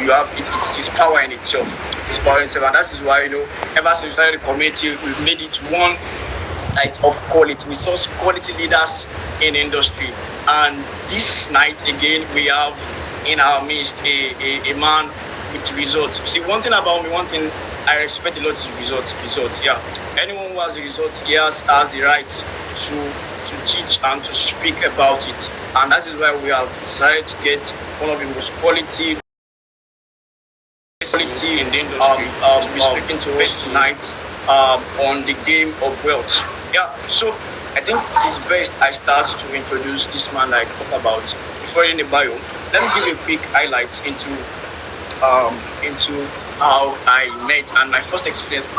you have it is power in itself. It's power in itself, and that is why ever since we started the community, we've made it one night of quality. We source quality leaders in the industry, and this night again we have in our midst a man with results. See, one thing about me, one thing I respect a lot is results. Yeah, anyone who has a result, he has the right to teach and to speak about it, and that is why we have decided to get one of the most quality in the industry to be speaking to us tonight on the game of wealth. Yeah, so I think it is best I start to introduce this man I talk about before in the bio. Let me give a quick highlight into how I met and my first experience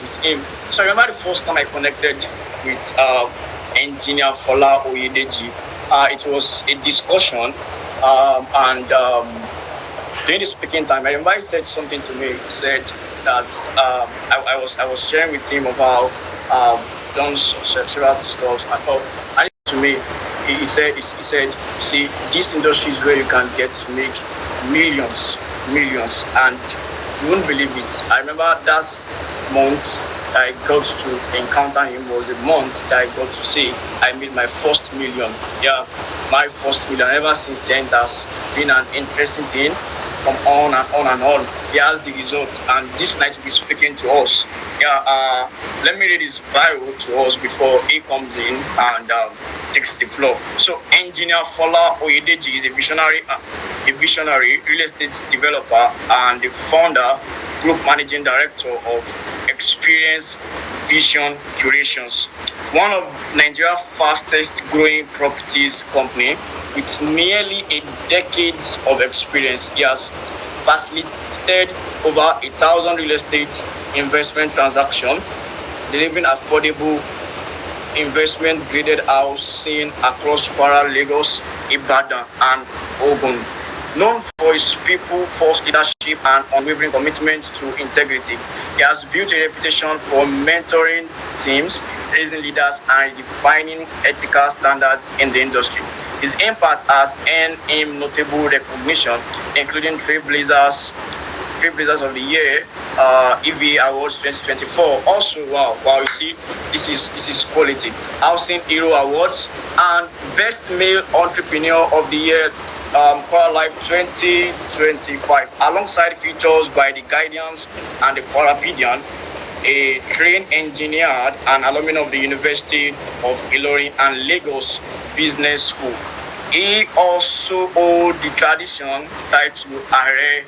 with him. So I remember the first time I connected with engineer Fola Oyedeji. It was a discussion and during the speaking time, I remember he said something to me. He said that I was sharing with him about done several stuff and all. And to me, he said, see, this industry is where you can get to make millions, and you won't believe it. I remember that month I got to encounter him was a month that I got to say I made my first million. Yeah, my first million. Ever since then, that's been an interesting thing. From on and on. He has the results, and this night will be speaking to us. Yeah, let me read his bio to us before he comes in and takes the floor. So, engineer Fola Oyedeji is a visionary real estate developer and the founder, group managing director of Experience Vision Curations, one of Nigeria's fastest growing properties company with nearly a decade of experience. He has facilitated over 1,000 real estate investment transactions, delivering affordable investment graded housing across Kwara, Lagos, Ibadan, and Ogun. Known for his people-first leadership and unwavering commitment to integrity, he has built a reputation for mentoring teams, raising leaders, and defining ethical standards in the industry. His impact has earned him notable recognition, including Trailblazers of the Year, EVA Awards 2024. Also, wow, you see, this is quality. Housing Hero Awards and Best Male Entrepreneur of the Year, Kwara Life 2025, alongside features by the Guardians and the Kwarapedian, a trained engineer and alumni of the University of Ilorin and Lagos Business School. He also holds the tradition title Are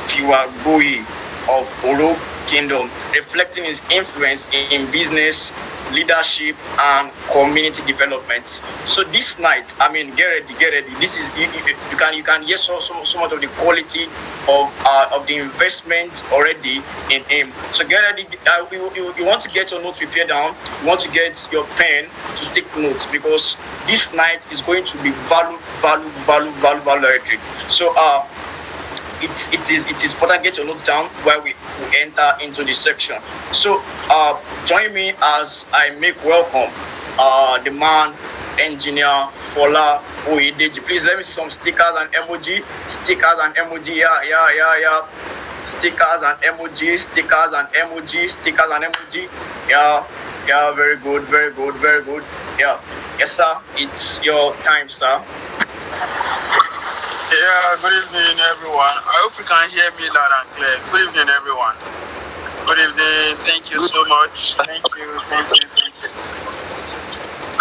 Fiwagboyi of Oro Kingdom, reflecting his influence in business, leadership, and community development. So this night, I mean, get ready. This is you can hear so much of the quality of the investment already in him. So get ready. You want to get your notes prepared down. You want to get your pen to take notes, because this night is going to be value. So it is important. Get your notes down while we enter into this section. So join me as I make welcome the man, engineer Fola Oyedeji. Please let me see some stickers and emoji. Yeah. Stickers and emoji. Yeah, very good. Yeah, yes sir, it's your time, sir. Yeah, good evening, everyone. I hope you can hear me loud and clear. Good evening, everyone. Good evening. Thank you so much. Thank you.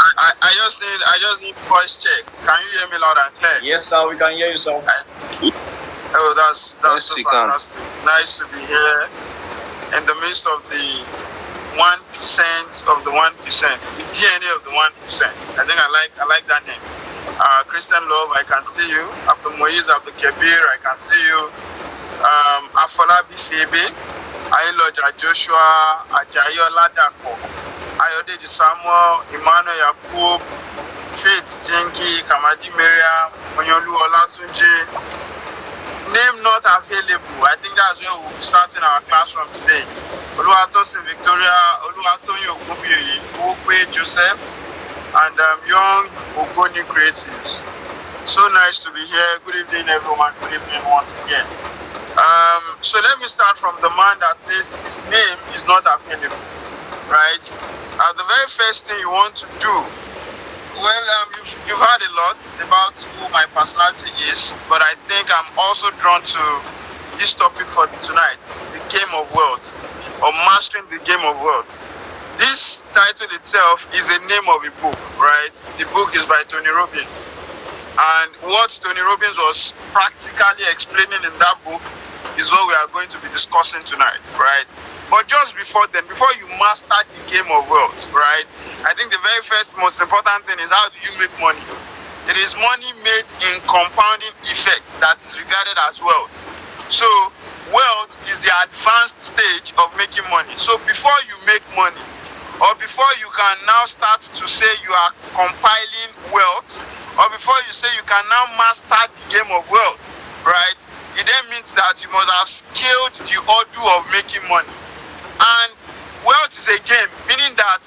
I just need voice check. Can you hear me loud and clear? Yes, sir. We can hear you, sir. Oh, that's yes, so fantastic. Nice to be here in the midst of the 1% of the 1%, the DNA of the 1%. I think I like that name. Christian Love, I can see you. Abdul Moiz, Abdul Kabir, I can see you. Afolabi Febe, Ayiloja Joshua, Ajayo Ladako, Ayodeji Samuel, Emmanuel Yakub, Faith Jengi, Kamadi Miriam, Onyolu Olatunji. Name not available. I think that's where we'll be starting our classroom today. Oluwatosin Victoria, Oluwatoyin Ogunbiyi, Uwe Joseph, and Young Ogoni Creatives. So nice to be here. Good evening, everyone. Good evening once again. So let me start from the man that says his name is not available, right? The very first thing you want to do, well, you've heard a lot about who my personality is, but I think I'm also drawn to this topic for tonight, the game of wealth, or mastering the game of wealth. This title itself is a name of a book, right? The book is by Tony Robbins. And what Tony Robbins was practically explaining in that book is what we are going to be discussing tonight, right? But just before then, before you master the game of wealth, right? I think the very first most important thing is, how do you make money? It is money made in compounding effect that is regarded as wealth. So wealth is the advanced stage of making money. So before you make money, or before you can now start to say you are compiling wealth, or before you say you can now master the game of wealth, right? It then means that you must have scaled the order of making money. And wealth is a game, meaning that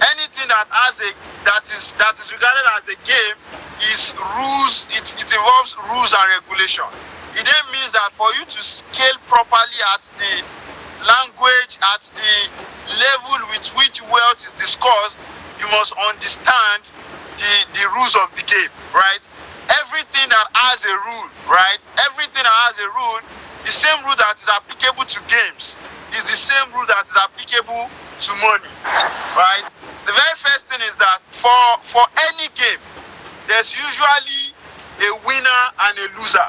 anything that is regarded as a game is rules. It involves rules and regulation. It then means that for you to scale properly at the language, at the level with which wealth is discussed, you must understand the rules of the game, right? Everything that has a rule, right? Everything that has a rule, the same rule that is applicable to games is the same rule that is applicable to money, right? The very first thing is that for any game, there's usually a winner and a loser,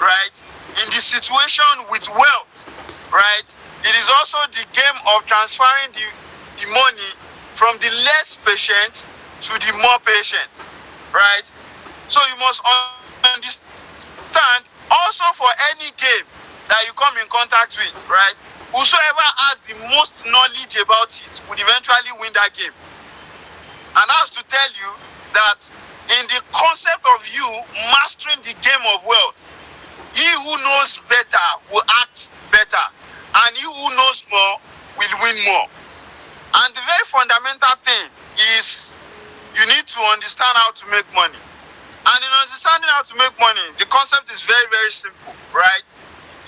right? In the situation with wealth, right, it is also the game of transferring the money from the less patient to the more patient, right? So you must understand also for any game that you come in contact with, right? Whosoever has the most knowledge about it would eventually win that game. And that's to tell you that in the concept of you mastering the game of wealth, he who knows better will act better, and he who knows more will win more. And the very fundamental thing is you need to understand how to make money. And in understanding how to make money, the concept is very, very simple, right?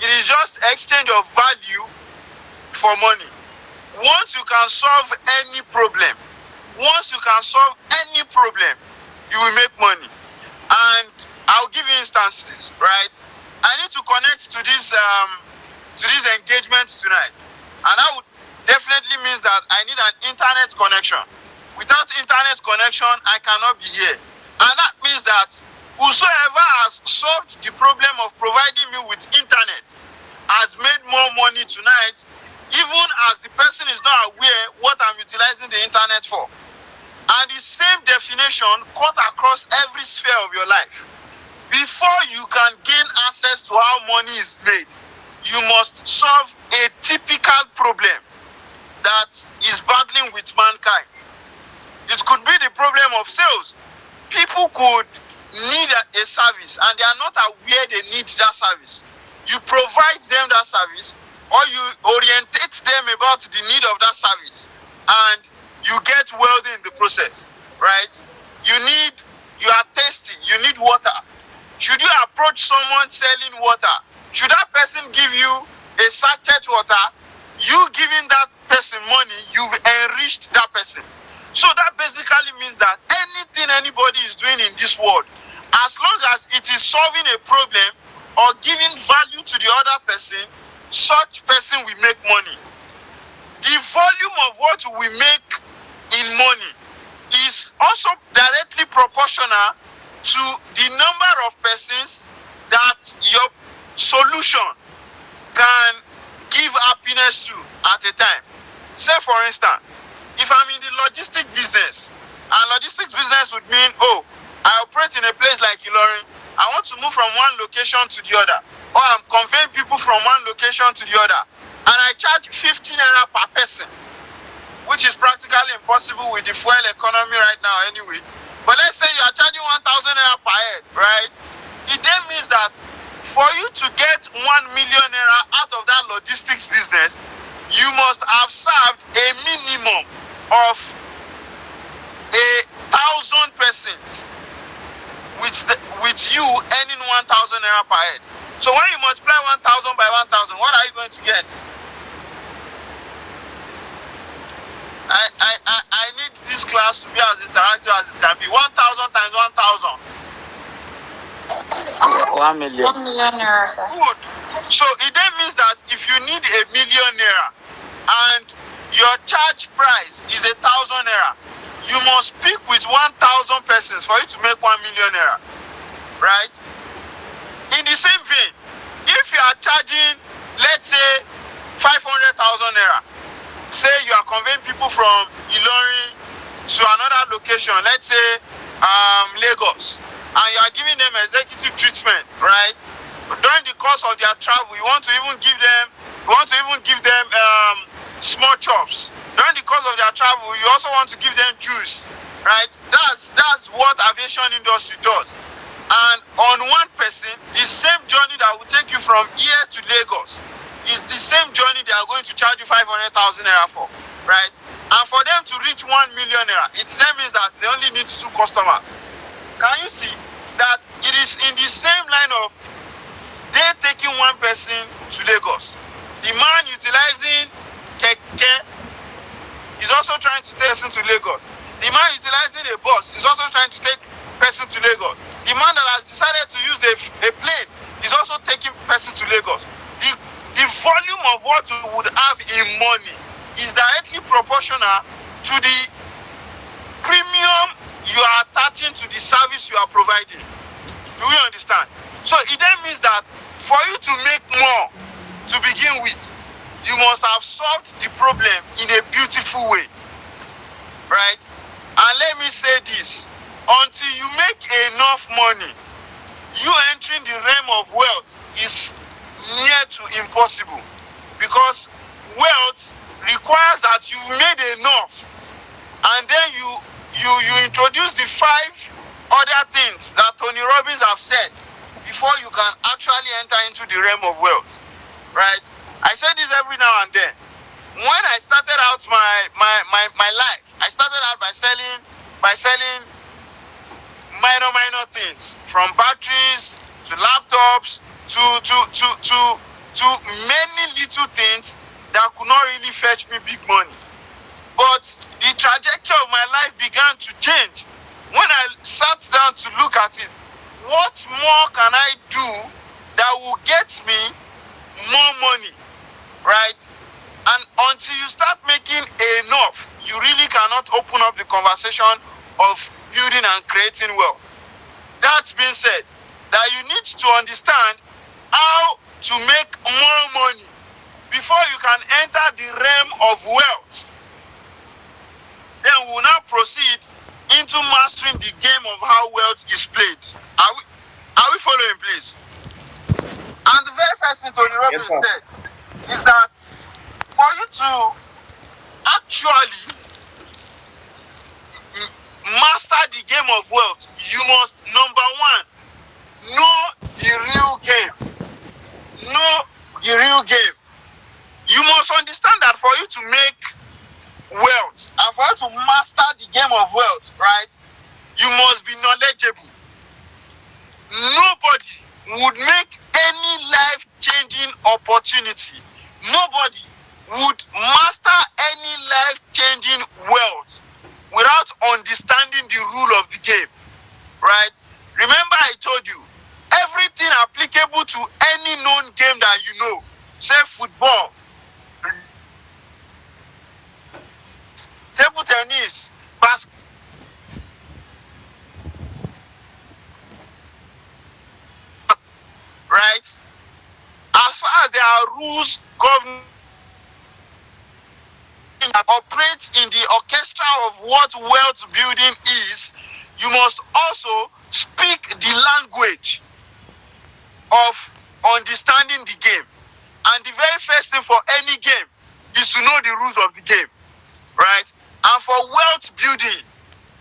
It is just exchange of value for money. Once you can solve any problem, you will make money. And I'll give you instances, right? I need to connect to this engagement tonight, and that would definitely means that I need an internet connection. Without internet connection, I cannot be here. And that means that whosoever has solved the problem of providing me with internet has made more money tonight, even as the person is not aware what I'm utilizing the internet for. And the same definition cut across every sphere of your life. Before you can gain access to how money is made, you must solve a typical problem that is battling with mankind. It could be the problem of sales. People could need a service and they are not aware they need that service. You provide them that service, or you orientate them about the need of that service, and you get wealthy in the process, right? You are thirsty, you need water. Should you approach someone selling water? Should that person give you a sachet water? You giving that person money, you've enriched that person. So that basically means that anything anybody is doing in this world, as long as it is solving a problem or giving value to the other person, such person will make money. The volume of what we make in money is also directly proportional to the number of persons that your solution can give happiness to at a time. Say for instance, if I'm in the logistics business, and logistics business would mean, I operate in a place like Ilorin, I want to move from one location to the other, or I'm conveying people from one location to the other, and I charge 15 naira per person, which is practically impossible with the fuel economy right now anyway. But let's say you are charging 1,000 naira per head, right? It then means that for you to get 1 million naira out of that logistics business, you must have served a minimum of 1,000 persons with you earning 1,000 naira per head. So when you multiply 1,000 by 1,000, what are you going to get? I need this class to be as interactive as it can be. 1,000 times 1,000. 1 million. 1 million naira, sir. Good. So it then means that if you need a million naira and your charge price is 1,000 naira, you must speak with 1,000 persons for you to make 1 million naira. Right? In the same vein, if you are charging, let's say, 500,000 naira, say you are conveying people from Ilorin to another location, let's say Lagos, and you are giving them executive treatment, right? During the course of their travel, you want to even give them small chops. During the course of their travel, you also want to give them juice, right? That's what aviation industry does. And on one person, the same journey that will take you from here to Lagos is the same journey they are going to charge you 500,000 naira for, right? And for them to reach 1 million naira, it then means that they only need 2 customers. Can you see that it is in the same line of they taking one person to Lagos? The man utilizing keke is also trying to take person to Lagos. The man utilizing a bus is also trying to take person to Lagos. The man that has decided to use a plane is also taking person to Lagos. The volume of what you would have in money is directly proportional to the premium you are attaching to the service you are providing. Do you understand? So it then means that for you to make more to begin with, you must have solved the problem in a beautiful way. Right? And let me say this, until you make enough money, you entering the realm of wealth is near to impossible, because wealth requires that you've made enough, and then you introduce the 5 other things that Tony Robbins have said before you can actually enter into the realm of wealth, right? I say this every now and then. When I started out my life, I started out by selling minor things, from batteries to laptops to many little things that could not really fetch me big money. But the trajectory of my life began to change when I sat down to look at it. What more can I do that will get me more money, right? And until you start making enough, you really cannot open up the conversation of building and creating wealth. That being said, that you need to understand how to make more money before you can enter the realm of wealth. Then we will now proceed into mastering the game of how wealth is played. Are we following, please? And the very first thing Tony Robbins said is that for you to actually master the game of wealth, you must, number one, know the real game. Know the real game. You must understand that for you to make wealth and for you to master the game of wealth, right, you must be knowledgeable. Nobody would make any life-changing opportunity. Nobody would master any life-changing wealth without understanding the rule of the game, right? Remember I told you, everything applicable to any known game that you know, say football, table tennis, basketball, right? As far as there are rules governing that operate in the orchestra of what wealth building is, you must also speak the language of understanding the game. And the very first thing for any game is to know the rules of the game, right? And for wealth building,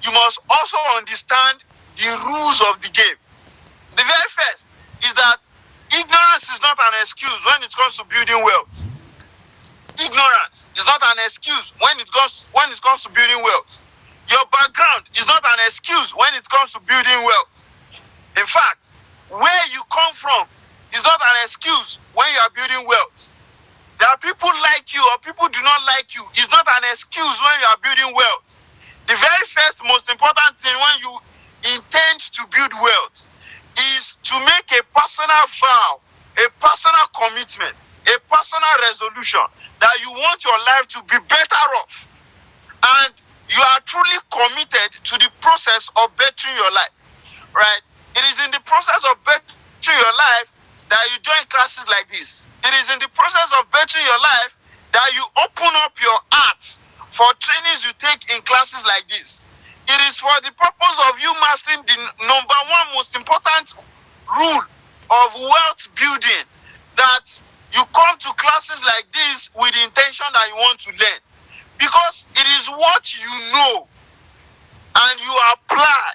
you must also understand the rules of the game. The very first is that ignorance is not an excuse when it comes to building wealth. Ignorance is not an excuse when it comes to building wealth. Your background is not an excuse when it comes to building wealth. In fact, where you come from is not an excuse when you are building wealth. That people like you or people do not like you is not an excuse when you are building wealth. The very first most important thing when you intend to build wealth is to make a personal vow, a personal commitment, a personal resolution that you want your life to be better off. And you are truly committed to the process of bettering your life, right? It is in the process of bettering your life that you join classes like this. It is in the process of bettering your life that you open up your heart for trainings you take in classes like this. It is for the purpose of you mastering the number one most important rule of wealth building, that you come to classes like this with the intention that you want to learn. Because it is what you know and you apply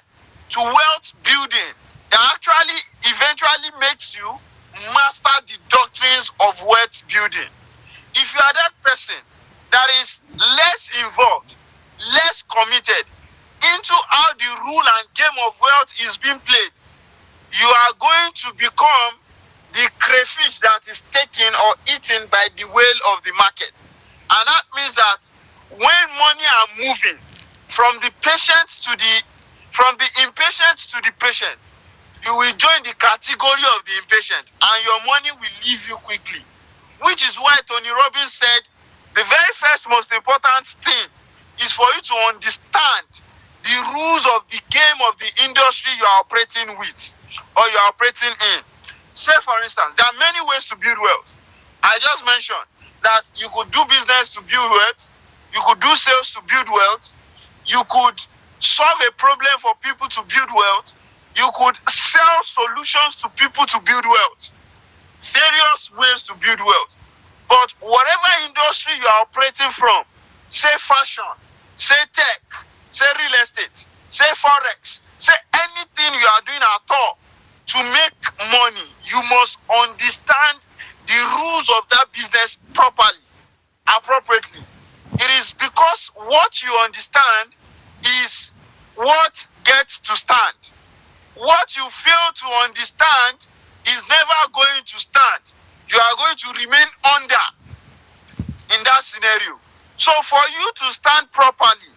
to wealth building that actually eventually makes you master the doctrines of wealth building. If you are that person that is less involved, less committed into how the rule and game of wealth is being played, you are going to become the crayfish that is taken or eaten by the whale of the market. And that means that when money are moving from the impatient to the patient, you will join the category of the impatient and your money will leave you quickly. Which is why Tony Robbins said the very first most important thing is for you to understand the rules of the game of the industry you are operating with or you are operating in. Say for instance, there are many ways to build wealth. I just mentioned that you could do business to build wealth, you could do sales to build wealth, you could solve a problem for people to build wealth, you could sell solutions to people to build wealth. Various ways to build wealth. But whatever industry you are operating from, say fashion, say tech, say real estate, say forex, say anything you are doing at all to make money, you must understand the rules of that business properly, appropriately. It is because what you understand is what gets to stand. What you fail to understand is never going to stand. You are going to remain under in that scenario. So for you to stand properly,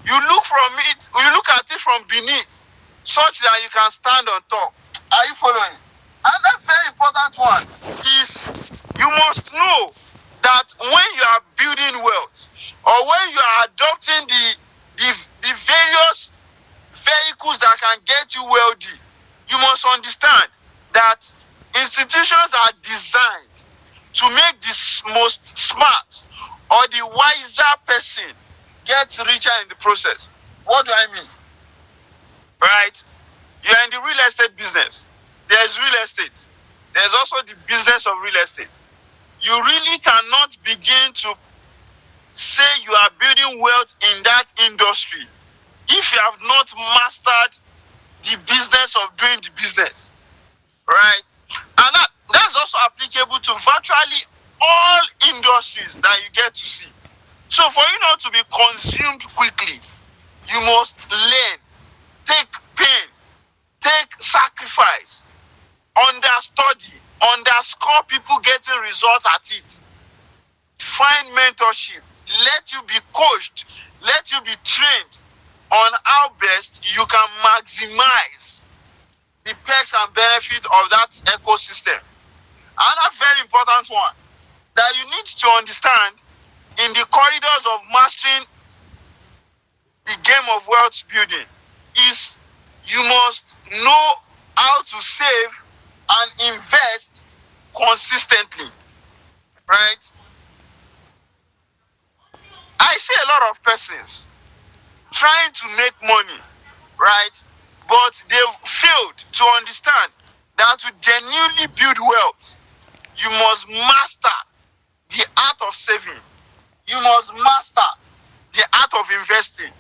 you look at it from beneath, such that you can stand on top. Are you following? Another very important one is you must know that when you are building wealth or when you are adopting the various vehicles that can get you wealthy, you must understand that institutions are designed to make the most smart or the wiser person get richer in the process. What do I mean? Right? You are in the real estate business. There's real estate. There's also the business of real estate. You really cannot begin to say you are building wealth in that industry if you have not mastered the business of doing the business. Right? And that's also applicable to virtually all industries that you get to see. So for you not to be consumed quickly, you must learn, take pain, take sacrifice, understudy, underscore people getting results at it. Find mentorship, let you be coached, let you be trained on how best you can maximize the perks and benefits of that ecosystem. Another very important one that you need to understand in the corridors of mastering the game of wealth building is you must know how to save and invest consistently, right? I see a lot of persons trying to make money, right? But they've failed to understand that to genuinely build wealth, you must master the art of saving. You must master the art of investing,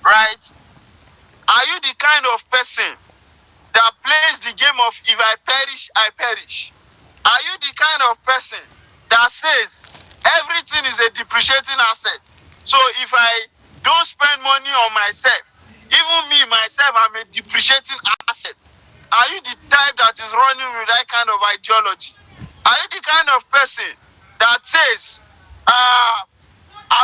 right? Are you the kind of person that plays the game of if I perish, I perish? Are you the kind of person that says everything is a depreciating asset? So if I don't spend money on myself, even me, myself, I'm a depreciating asset. Are you the type that is running with that kind of ideology? Are you the kind of person that says, I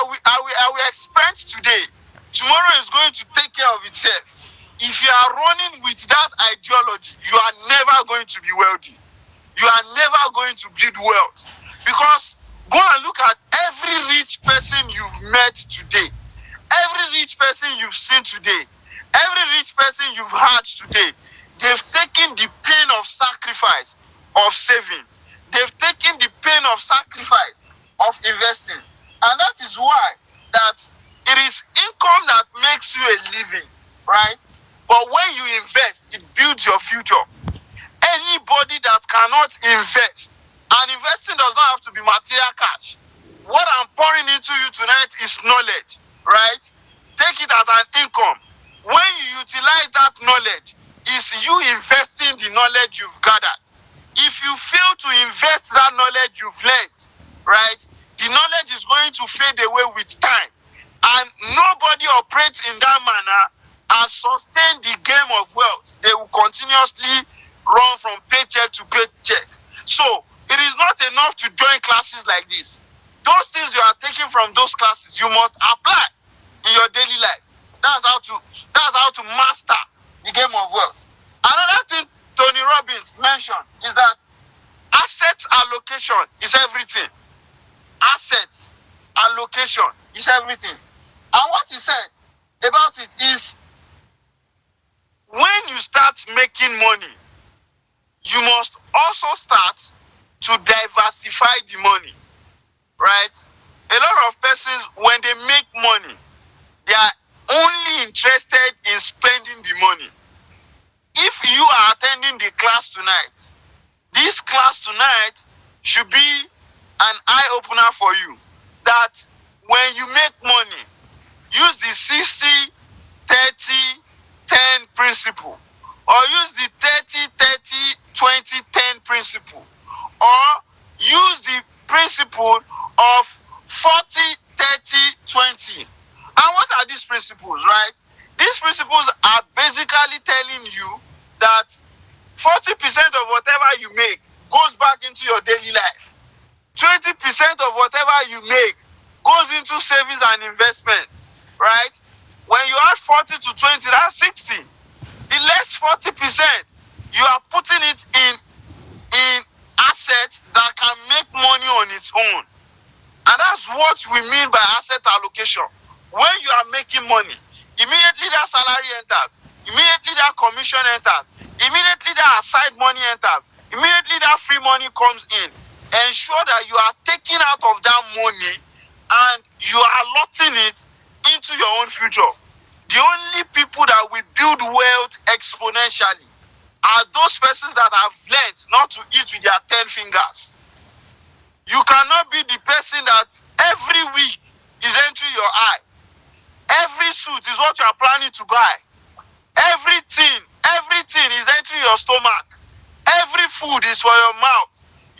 will expend today, tomorrow is going to take care of itself? If you are running with that ideology, you are never going to be wealthy. You are never going to build wealth. Because go and look at every rich person you've met today, every rich person you've seen today, every rich person you've had today. They've taken the pain of sacrifice of saving. They've taken the pain of sacrifice of investing. And that is why that it is income that makes you a living, right? But when you invest, it builds your future. Anybody that cannot invest, and investing does not have to be material cash. What I'm pouring into you tonight is knowledge, right? Take it as an income. When you utilize that knowledge, is you investing the knowledge you've gathered. If you fail to invest that knowledge you've learned, right, the knowledge is going to fade away with time. And nobody operates in that manner and sustain the game of wealth. They will continuously run from paycheck to paycheck. So it is not enough to join classes like this. Those things you are taking from those classes, you must apply in your daily life. That's how to master the game of wealth. Another thing Tony Robbins mentioned is that asset allocation is everything. Assets allocation is everything. And what he said about it is, when you start making money, you must also start to diversify the money, right? A lot of persons, when they make money, they are only interested in spending the money. If you are attending the class tonight, this class tonight should be an eye-opener for you, that when you make money, use the 60, 30, 10 principle, or use the 30, 30, 20, 10 principle, or use the principle of 40, 30, 20. And what are these principles, right? These principles are basically telling you that 40% of whatever you make goes back into your daily life. 20% of whatever you make goes into savings and investment, right? When you add 40 to 20, that's 60. The last 40%, you are putting it in assets that can make money on its own. And that's what we mean by asset allocation. When you are making money, immediately that salary enters, immediately that commission enters, immediately that aside money enters, immediately that free money comes in. Ensure that you are taking out of that money and you are allotting it into your own future. The only people that will build wealth exponentially are those persons that have learned not to eat with their 10 fingers. You cannot be the person that every week is entering your eye. Every suit is what you are planning to buy. Everything is entering your stomach. Every food is for your mouth.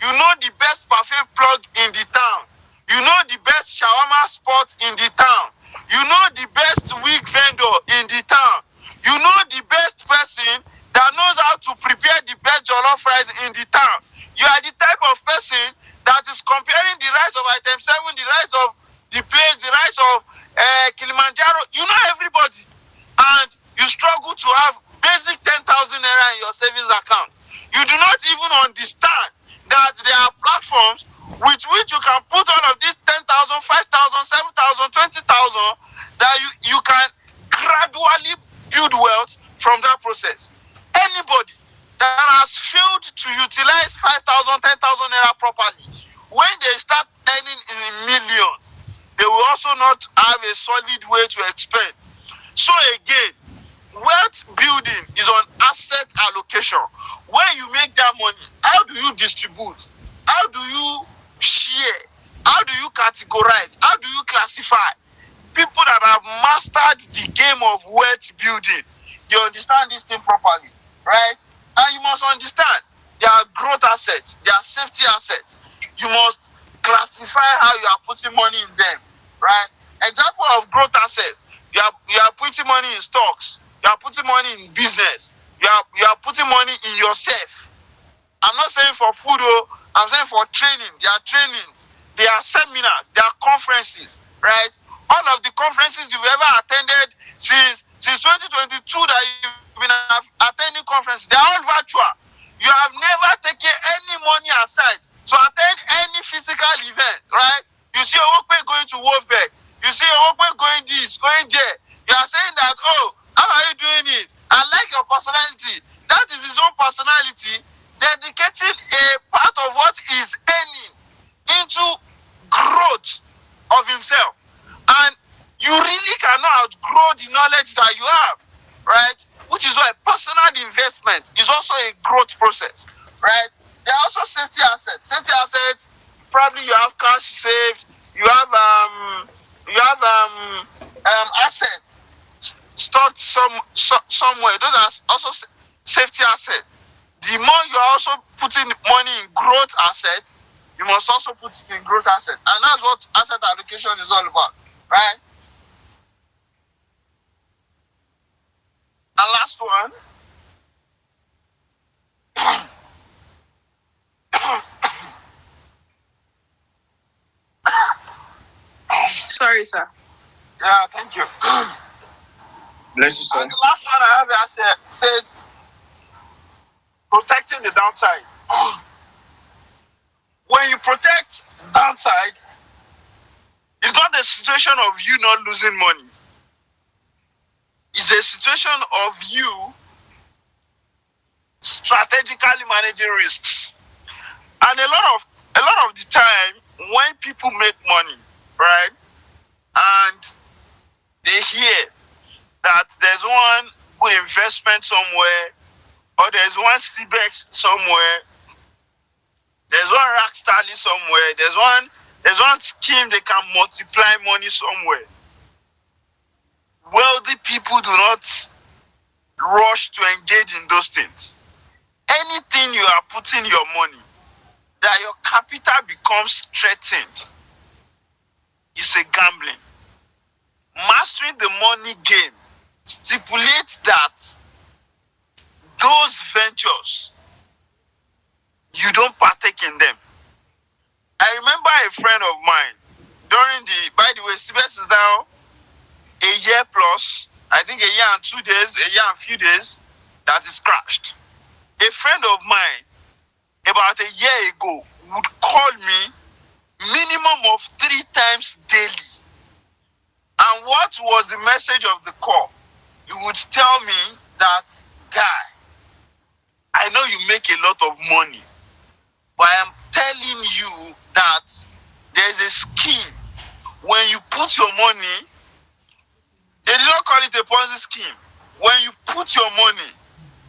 You know the best parfait plug in the town. You know the best shawarma spot in the town. You know the best wig vendor in the town. You know the best person that knows how to prepare the best jollof rice in the town. You are the type of person that is comparing the rice of item 7, the rice of the place, the rice of Kilimanjaro. You know everybody. And you struggle to have basic 10,000 naira in your savings account. You do not even understand that there are platforms with which you can put all of these 10,000, 5,000, 7,000, 20,000, that you can gradually build wealth from that process. Anybody that has failed to utilize 5,000, 10,000 naira properly, when they start earning in millions, they will also not have a solid way to expend. So again, wealth building is on asset allocation. When you make that money, how do you distribute? How do you share? How do you categorize? How do you classify? People that have mastered the game of wealth building, they understand this thing properly, right? And you must understand there are growth assets, there are safety assets. You must classify how you are putting money in them, right? Example of growth assets, you are putting money in stocks, you are putting money in business, You are putting money in yourself. I'm not saying for food, I'm saying for training. There are trainings, there are seminars, there are conferences, right? All of the conferences you've ever attended since 2022 that you've been attending conferences, they're all virtual. You have never taken any money aside to attend any physical event, right? You see Okpe going to Wolfberg, you see Okpe going this, going there. You are saying that, oh, how are you doing it? I like your personality. That is his own personality, dedicating a part of what he's earning into growth of himself. And you really cannot outgrow the knowledge that you have, right? Which is why personal investment is also a growth process, right? There are also safety assets. Safety assets, probably you have cash saved, you have assets stored somewhere. Those are also safety assets. The more you are also putting money in growth assets, you must also put it in growth assets. And that's what asset allocation is all about, right? And last one. Sorry, sir. Yeah, thank you. Bless you, sir. And the last one I have said protecting the downside. When you protect downside, it's not a situation of you not losing money. It's a situation of you strategically managing risks. And a lot of the time, when people make money, right, and they hear that there's one good investment somewhere, or there's one CBEX somewhere, there's one Rackstally somewhere, there's one scheme they can multiply money somewhere. Wealthy people do not rush to engage in those things. Anything you are putting your money, that your capital becomes threatened, is a gambling. Mastering the money game stipulates that those ventures, you don't partake in them. I remember a friend of mine by the way, CBS is now a year plus, I think a year and 2 days, a year and few days, that is crashed. A friend of mine, about a year ago, would call me minimum of 3 times daily. And what was the message of the call? He would tell me that, guy, I know you make a lot of money, but I am telling you that there's a scheme. When you put your money, they did not call it a Ponzi scheme. When you put your money,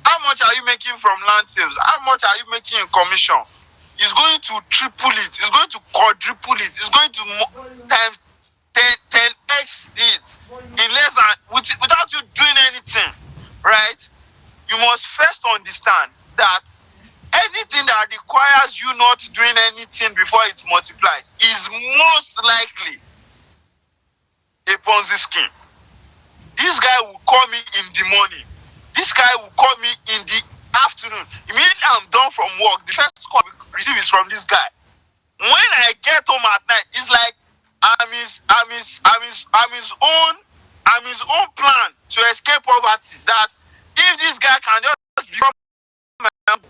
how much are you making from land sales? How much are you making in commission? It's going to triple it. It's going to quadruple it. It's going to times 10x it in less than, without you doing anything, right? You must first understand that anything that requires you not doing anything before it multiplies is most likely a Ponzi scheme. This guy will call me in the morning. This guy will call me in the afternoon. Immediately I'm done from work, the first call I receive is from this guy. When I get home at night, it's like I'm his own plan to escape poverty. That if this guy can just become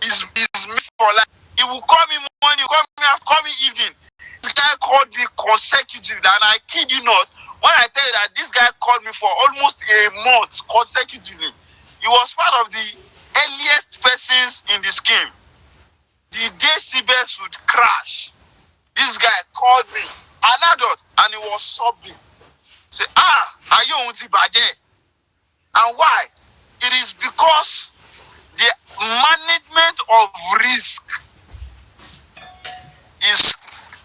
his mate for life, he will call me morning, call me after, call me evening. This guy called me consecutively, and I kid you not, when I tell you that this guy called me for almost a month consecutively. He was part of the earliest persons in the scheme. The day CBEX would crash, this guy called me, an adult, and he was sobbing. Say, are you on the budget? And why? It is because the management of risk is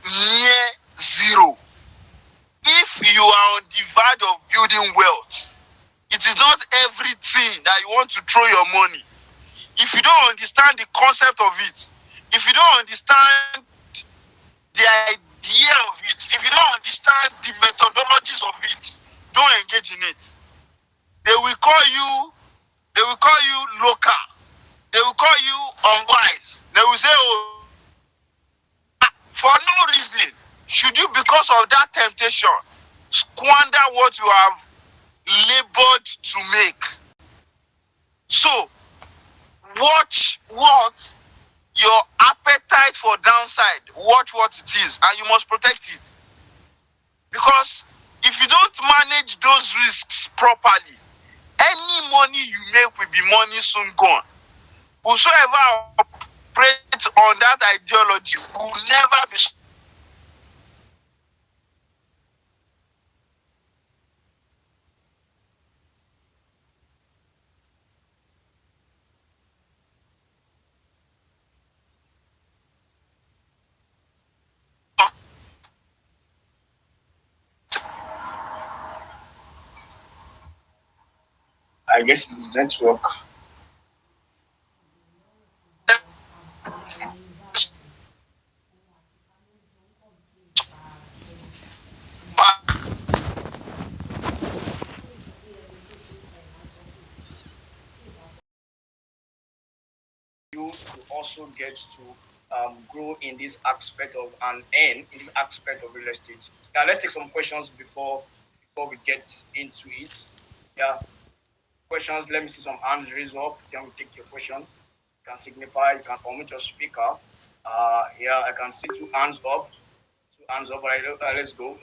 near zero. If you are on the verge of building wealth, it is not everything that you want to throw your money. If you don't understand the concept of it, if you don't understand the idea of it, if you don't understand the methodologies of it, don't engage in it. They will call you local. call you unwise. They will say, oh, for no reason should you, because of that temptation, squander what you have labored to make. So, watch what your appetite for downside, watch what it is, and you must protect it. Because if you don't manage those risks properly, any money you make will be money soon gone. Whosoever operates on that ideology will never be. I guess it's network. You to also get to grow in this aspect of and earn in this aspect of real estate. Now let's take some questions before we get into it. Yeah, questions. Let me see some hands raised up. Then we take your question. You can signify. You can unmute your speaker. Yeah, I can see two hands up. Two hands up. All right, let's go.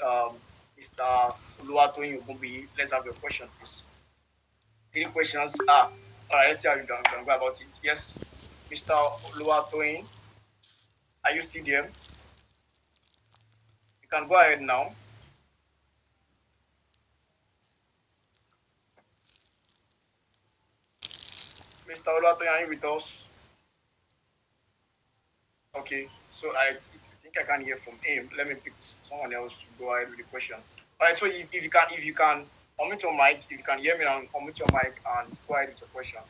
Mr. Oluwatoyin Ogunbi, let's have your question, please. Three questions. All right, let's see how you can go about it. Yes, Mr. Oluwatoyin, are you still there? You can go ahead now. Mr. Oluwatoyin, are you with us? Okay, so I think I can hear from him. Let me pick someone else to go ahead with the question. All right, so if you can unmute your mic, if you can hear me now, unmute your mic and go ahead with your question.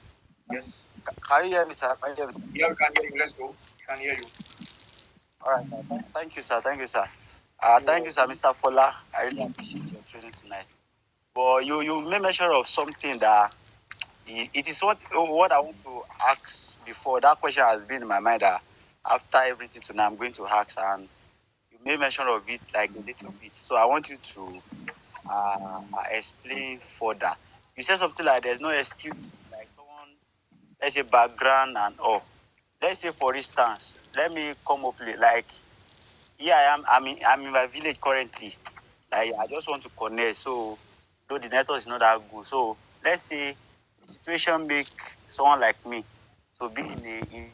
Yes. Can you hear me, sir? Can you hear me, sir? Yeah, we can hear you. Let's go. We can hear you. All right. Thank you, sir. Thank you, sir. Thank you, sir, Mr. Fola. I really appreciate your training tonight. But you made mention of something that it is what I want to ask before. That question has been in my mind that after everything tonight, I'm going to ask, and you made mention of it like a little bit. So I want you to explain further. You said something like there's no excuse, like someone, let's say background and all. Let's say, for instance, let me come up like here I am. I'm in my village currently. Like I just want to connect. So though the network is not that good. So let's say the situation make someone like me to be in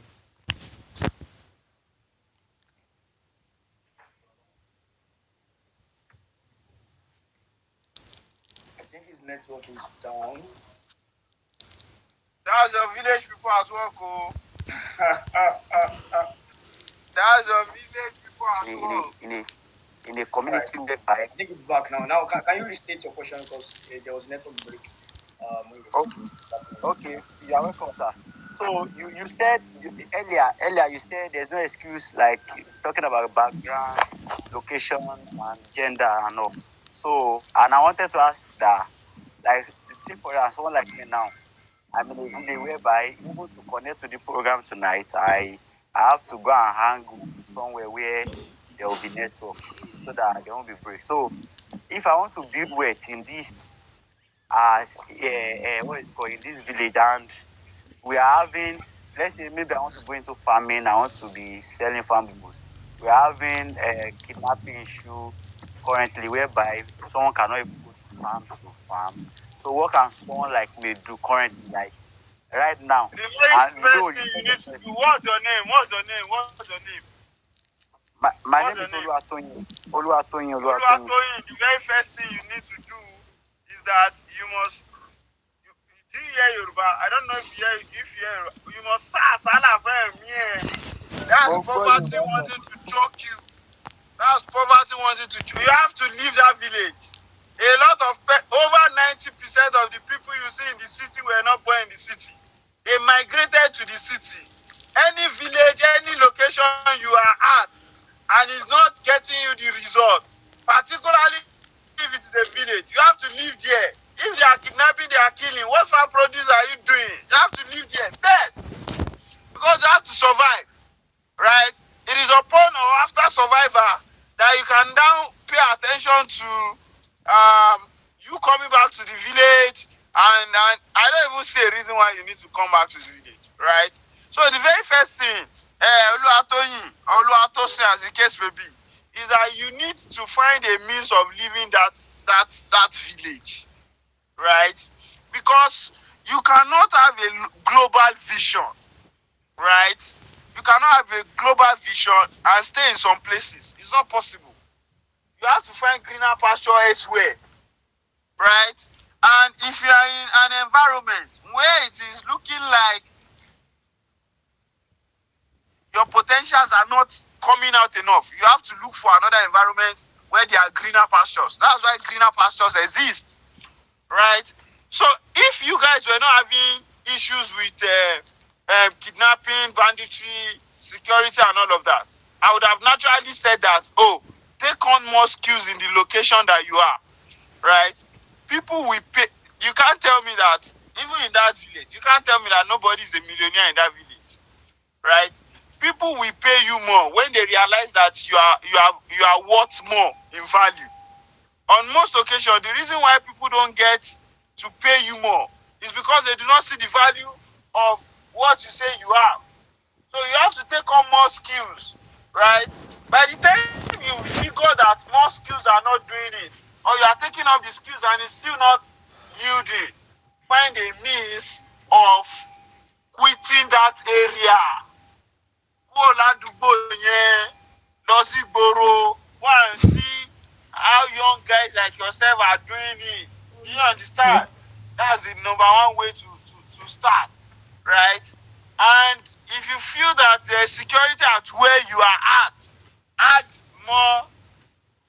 I think his network is down. That's your village people as well, go. That's your village people as well. in a community Right. whereby. I think it's back now. Now, can you restate your question because there was network break? Okay, you are welcome, sir. So you said earlier you said there's no excuse, like talking about background, location, and gender and all. So, and I wanted to ask that, like, take for instance, someone like me now, I'm in a village whereby even to connect to the program tonight, I have to go and hang somewhere where there will be network so that there won't be break. So if I want to build wealth in this what is it called, in this village, and we are having, let's say maybe I want to go into farming, I want to be selling farm goods. We are having a kidnapping issue currently whereby someone cannot even go to farm. So what can someone like me do currently, like right now? The very first thing you need to do, what's your name? My name is Oluwatoyin. Oluwatoyin, the very first thing you need to do is that you must, do you hear Yoruba? I don't know if you hear Yoruba. You must that's poverty wanting to choke you. That's poverty wanting to choke you. You have to leave that village. A lot of over 90% of the people you see in the city were not born in the city. They migrated to the city. Any village, any location you are at, and it's not getting you the result, particularly if it's a village, you have to live there. If they are kidnapping, they are killing, what farm produce are you doing? You have to live there first. because you have to survive, right? It is upon or after survivor that you can now pay attention to you coming back to the village, and I don't even see a reason why you need to come back to the village, right? So the very first thing, Oluwatoyin, Oluwatosin, as the case may be, is that you need to find a means of living that village, right? Because you cannot have a global vision, right? You cannot have a global vision and stay in some places. It's not possible. You have to find greener pasture elsewhere, right? And if you are in an environment where it is looking like your potentials are not coming out enough, you have to look for another environment where there are greener pastures. That's why greener pastures exist, right? So if you guys were not having issues with kidnapping, banditry, security, and all of that, I would have naturally said that, oh, take on more skills in the location that you are, right? People will pay. You can't tell me that, even in that village, you can't tell me that nobody is a millionaire in that village, right? People will pay you more when they realize that you are worth more in value. On most occasions, the reason why people don't get to pay you more is because they do not see the value of what you say you have. So you have to take on more skills, right? By the time you figure that more skills are not doing it, or you are taking up the skills and it's still not yielding, find a means of quitting that area. Go ládùúgbò yẹn, lọ sí gbòòrò, go and see how young guys like yourself are doing it. Do you understand? That's the number one way to start, right? And if you feel that there's security at where you are at, add more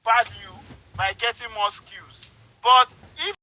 value by getting more skills. But if